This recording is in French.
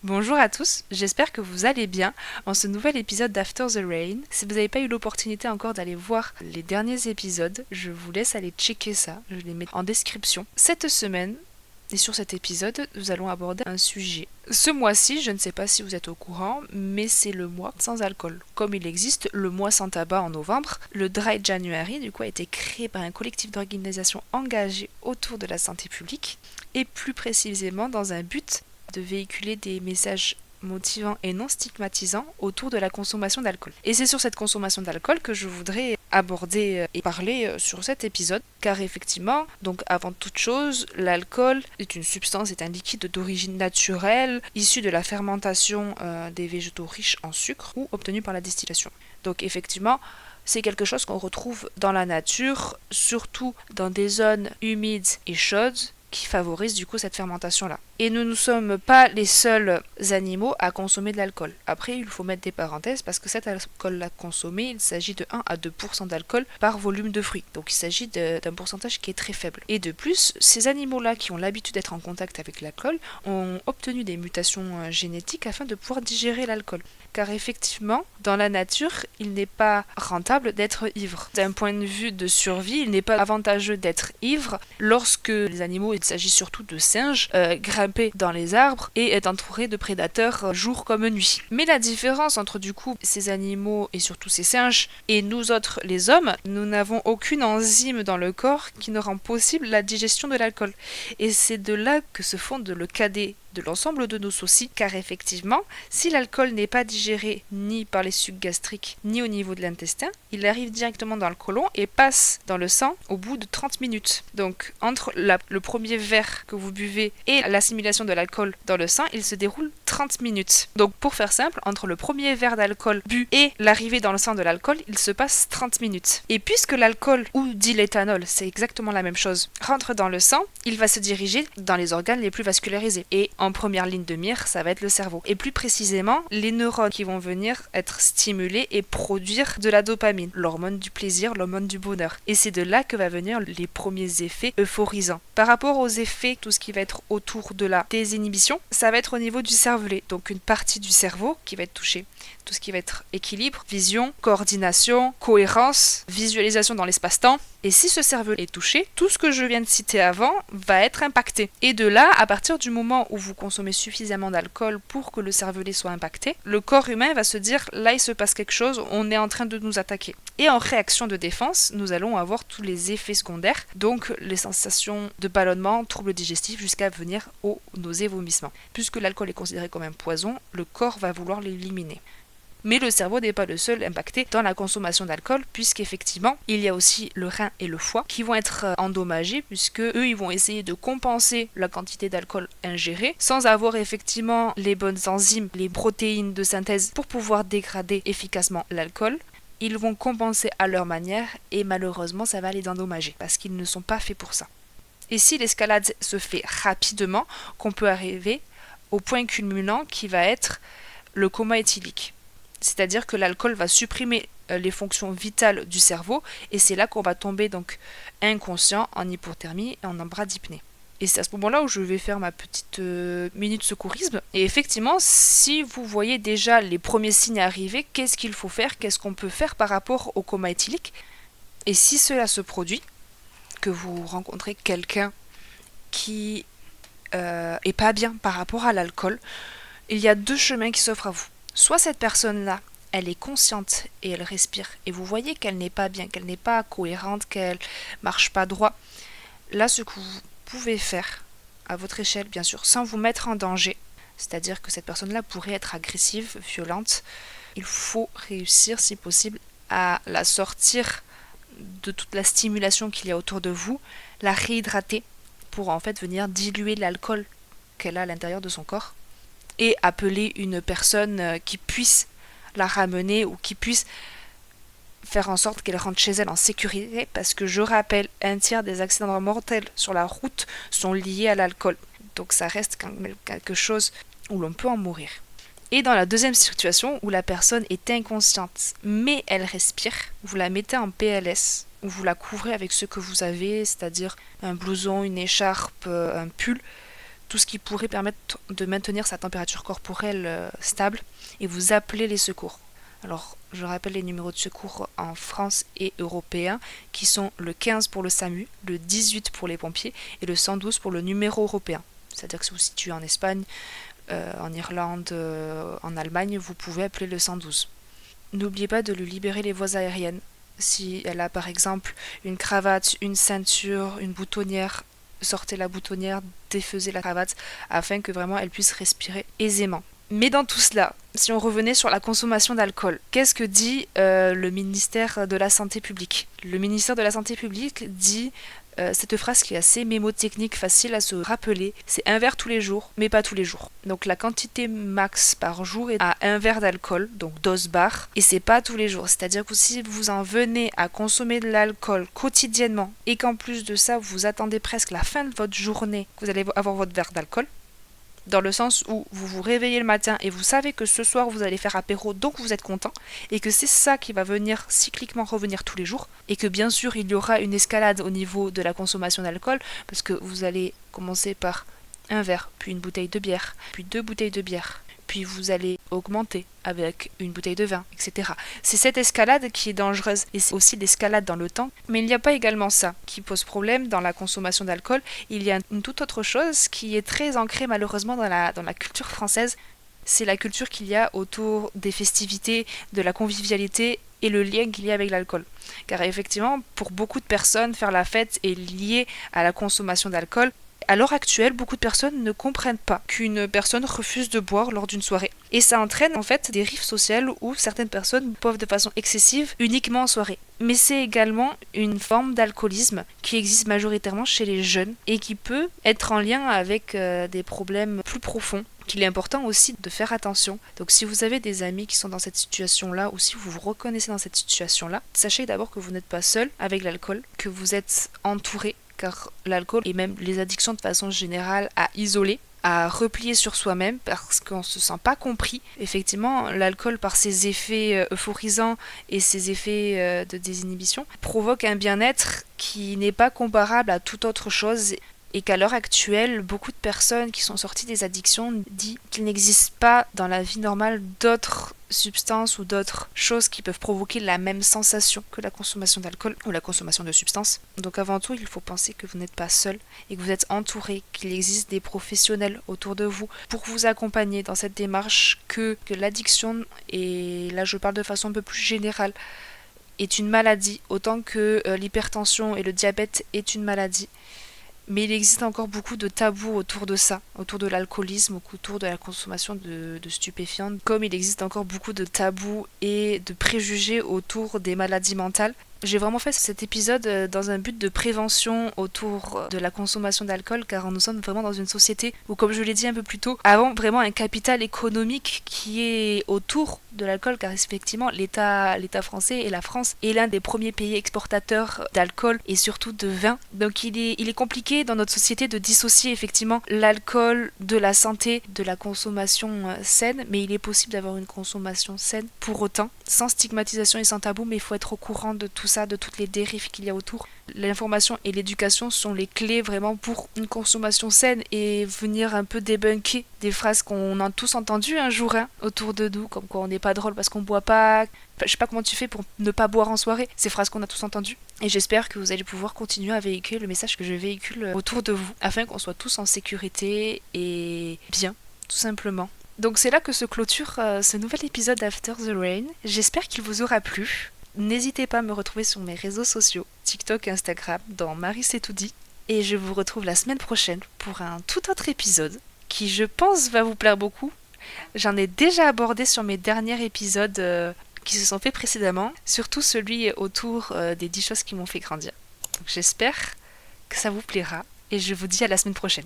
Bonjour à tous, j'espère que vous allez bien en ce nouvel épisode d'After the Rain. Si vous n'avez pas eu l'opportunité encore d'aller voir les derniers épisodes, je vous laisse aller checker ça, je les mets en description. Cette semaine, et sur cet épisode, nous allons aborder un sujet. Ce mois-ci, je ne sais pas si vous êtes au courant, mais c'est le mois sans alcool. Comme il existe le mois sans tabac en novembre, le Dry January du coup a été créé par un collectif d'organisations engagées autour de la santé publique et plus précisément dans un but de véhiculer des messages motivants et non stigmatisants autour de la consommation d'alcool. Et c'est sur cette consommation d'alcool que je voudrais aborder et parler sur cet épisode, car effectivement, donc avant toute chose, l'alcool est une substance, est un liquide d'origine naturelle, issu de la fermentation des végétaux riches en sucre ou obtenu par la distillation. Donc effectivement, c'est quelque chose qu'on retrouve dans la nature, surtout dans des zones humides et chaudes, qui favorise du coup cette fermentation-là. Et nous ne sommes pas les seuls animaux à consommer de l'alcool. Après, il faut mettre des parenthèses parce que cet alcool-là consommé, il s'agit de 1 à 2% d'alcool par volume de fruits. Donc il s'agit d'un pourcentage qui est très faible. Et de plus, ces animaux-là qui ont l'habitude d'être en contact avec l'alcool ont obtenu des mutations génétiques afin de pouvoir digérer l'alcool. Car effectivement, dans la nature, il n'est pas rentable d'être ivre. D'un point de vue de survie, il n'est pas avantageux d'être ivre lorsque les animaux, il s'agit surtout de singes, grimper dans les arbres et être entourés de prédateurs jour comme nuit. Mais la différence entre du coup ces animaux et surtout ces singes et nous autres les hommes, nous n'avons aucune enzyme dans le corps qui ne rend possible la digestion de l'alcool. Et c'est de là que se fonde le cadet de l'ensemble de nos soucis, car effectivement, si l'alcool n'est pas digéré ni par les sucs gastriques ni au niveau de l'intestin, il arrive directement dans le côlon et passe dans le sang au bout de 30 minutes. Donc entre le premier verre que vous buvez et l'assimilation de l'alcool dans le sang, il se déroule 30 minutes. Donc pour faire simple, entre le premier verre d'alcool bu et l'arrivée dans le sang de l'alcool, il se passe 30 minutes. Et puisque l'alcool, ou dit l'éthanol, c'est exactement la même chose, rentre dans le sang, il va se diriger dans les organes les plus vascularisés. Et en première ligne de mire, ça va être le cerveau. Et plus précisément, les neurones qui vont venir être stimulés et produire de la dopamine, l'hormone du plaisir, l'hormone du bonheur. Et c'est de là que va venir les premiers effets euphorisants. Par rapport aux effets, tout ce qui va être autour de la désinhibition, ça va être au niveau du cervelet, donc une partie du cerveau qui va être touchée. Tout ce qui va être équilibre, vision, coordination, cohérence, visualisation dans l'espace-temps. Et si ce cerveau est touché, tout ce que je viens de citer avant va être impacté. Et de là, à partir du moment où vous consommez suffisamment d'alcool pour que le cervelet soit impacté, le corps humain va se dire là il se passe quelque chose, on est en train de nous attaquer. Et en réaction de défense, nous allons avoir tous les effets secondaires, donc les sensations de ballonnement, troubles digestifs, jusqu'à venir aux nausées, vomissements. Puisque l'alcool est considéré comme un poison, le corps va vouloir l'éliminer. Mais le cerveau n'est pas le seul impacté dans la consommation d'alcool, puisqu'effectivement, il y a aussi le rein et le foie qui vont être endommagés, puisque eux, ils vont essayer de compenser la quantité d'alcool ingérée, sans avoir effectivement les bonnes enzymes, les protéines de synthèse pour pouvoir dégrader efficacement l'alcool. Ils vont compenser à leur manière, et malheureusement, ça va les endommager, parce qu'ils ne sont pas faits pour ça. Et si l'escalade se fait rapidement, qu'on peut arriver au point culminant qui va être le coma éthylique. C'est-à-dire que l'alcool va supprimer les fonctions vitales du cerveau et c'est là qu'on va tomber donc inconscient en hypothermie et en bras dypnée. Et c'est à ce moment-là où je vais faire ma petite minute secourisme. Et effectivement, si vous voyez déjà les premiers signes arriver, qu'est-ce qu'il faut faire, qu'est-ce qu'on peut faire par rapport au coma éthylique? Et si cela se produit, que vous rencontrez quelqu'un qui est pas bien par rapport à l'alcool, il y a deux chemins qui s'offrent à vous. Soit cette personne-là, elle est consciente et elle respire, et vous voyez qu'elle n'est pas bien, qu'elle n'est pas cohérente, qu'elle marche pas droit. Là, ce que vous pouvez faire, à votre échelle bien sûr, sans vous mettre en danger, c'est-à-dire que cette personne-là pourrait être agressive, violente, il faut réussir, si possible, à la sortir de toute la stimulation qu'il y a autour de vous, la réhydrater pour en fait venir diluer l'alcool qu'elle a à l'intérieur de son corps et appeler une personne qui puisse la ramener ou qui puisse faire en sorte qu'elle rentre chez elle en sécurité, parce que je rappelle, un tiers des accidents mortels sur la route sont liés à l'alcool. Donc ça reste quand même quelque chose où l'on peut en mourir. Et dans la deuxième situation, où la personne est inconsciente, mais elle respire, vous la mettez en PLS, ou vous la couvrez avec ce que vous avez, c'est-à-dire un blouson, une écharpe, un pull, tout ce qui pourrait permettre de maintenir sa température corporelle stable, et vous appelez les secours. Alors, je rappelle les numéros de secours en France et européens, qui sont le 15 pour le SAMU, le 18 pour les pompiers et le 112 pour le numéro européen. C'est-à-dire que si vous vous situez en Espagne, en Irlande, en Allemagne, vous pouvez appeler le 112. N'oubliez pas de lui libérer les voies aériennes. Si elle a par exemple une cravate, une ceinture, une boutonnière, sortez la boutonnière, défaisez la cravate, afin que vraiment elle puisse respirer aisément. Mais dans tout cela, si on revenait sur la consommation d'alcool, qu'est-ce que dit le ministère de la Santé publique ? Le ministère de la Santé publique dit cette phrase qui est assez mémotechnique, facile à se rappeler, c'est un verre tous les jours, mais pas tous les jours. Donc la quantité max par jour est à un verre d'alcool, donc dose barre, et c'est pas tous les jours. C'est-à-dire que si vous en venez à consommer de l'alcool quotidiennement, et qu'en plus de ça, vous attendez presque la fin de votre journée, que vous allez avoir votre verre d'alcool, dans le sens où vous vous réveillez le matin et vous savez que ce soir vous allez faire apéro, donc vous êtes content, et que c'est ça qui va venir cycliquement revenir tous les jours, et que bien sûr il y aura une escalade au niveau de la consommation d'alcool, parce que vous allez commencer par un verre, puis une bouteille de bière, puis 2 bouteilles de bière, puis vous allez augmenter avec une bouteille de vin, etc. C'est cette escalade qui est dangereuse, et c'est aussi l'escalade dans le temps. Mais il n'y a pas également ça qui pose problème dans la consommation d'alcool. Il y a une toute autre chose qui est très ancrée malheureusement dans la culture française. C'est la culture qu'il y a autour des festivités, de la convivialité et le lien qu'il y a avec l'alcool. Car effectivement, pour beaucoup de personnes, faire la fête est lié à la consommation d'alcool. À l'heure actuelle, beaucoup de personnes ne comprennent pas qu'une personne refuse de boire lors d'une soirée. Et ça entraîne en fait des rixes sociales où certaines personnes boivent de façon excessive uniquement en soirée. Mais c'est également une forme d'alcoolisme qui existe majoritairement chez les jeunes et qui peut être en lien avec des problèmes plus profonds, qu'il est important aussi de faire attention. Donc si vous avez des amis qui sont dans cette situation-là, ou si vous vous reconnaissez dans cette situation-là, sachez d'abord que vous n'êtes pas seul avec l'alcool, que vous êtes entouré, car l'alcool et même les addictions de façon générale à isoler, à replier sur soi-même parce qu'on ne se sent pas compris. Effectivement, l'alcool par ses effets euphorisants et ses effets de désinhibition provoque un bien-être qui n'est pas comparable à toute autre chose, et qu'à l'heure actuelle, beaucoup de personnes qui sont sorties des addictions disent qu'il n'existe pas dans la vie normale d'autres substances ou d'autres choses qui peuvent provoquer la même sensation que la consommation d'alcool ou la consommation de substances. Donc avant tout, il faut penser que vous n'êtes pas seul et que vous êtes entouré, qu'il existe des professionnels autour de vous pour vous accompagner dans cette démarche, que l'addiction, et là je parle de façon un peu plus générale, est une maladie, autant que l'hypertension et le diabète est une maladie. Mais il existe encore beaucoup de tabous autour de ça, autour de l'alcoolisme, autour de la consommation de stupéfiants, comme il existe encore beaucoup de tabous et de préjugés autour des maladies mentales. J'ai vraiment fait cet épisode dans un but de prévention autour de la consommation d'alcool, car nous sommes vraiment dans une société où, comme je l'ai dit un peu plus tôt, avant vraiment un capital économique qui est autour de l'alcool, car effectivement l'État français et la France est l'un des premiers pays exportateurs d'alcool et surtout de vin. Donc il est compliqué dans notre société de dissocier effectivement l'alcool de la santé, de la consommation saine, mais il est possible d'avoir une consommation saine pour autant, sans stigmatisation et sans tabou, mais il faut être au courant de tout ça, de toutes les dérives qu'il y a autour. L'information et l'éducation sont les clés vraiment pour une consommation saine, et venir un peu débunker des phrases qu'on a tous entendues un jour autour de nous, comme quoi on n'est pas drôle parce qu'on boit pas. Je sais pas comment tu fais pour ne pas boire en soirée, ces phrases qu'on a tous entendues. Et j'espère que vous allez pouvoir continuer à véhiculer le message que je véhicule autour de vous, afin qu'on soit tous en sécurité et bien, tout simplement. Donc c'est là que se clôture ce nouvel épisode d'After the Rain. J'espère qu'il vous aura plu. N'hésitez pas à me retrouver sur mes réseaux sociaux, TikTok et Instagram, dans Marie c'est tout dit. Et je vous retrouve la semaine prochaine pour un tout autre épisode qui, je pense, va vous plaire beaucoup. J'en ai déjà abordé sur mes derniers épisodes qui se sont faits précédemment, surtout celui autour des 10 choses qui m'ont fait grandir. Donc j'espère que ça vous plaira et je vous dis à la semaine prochaine.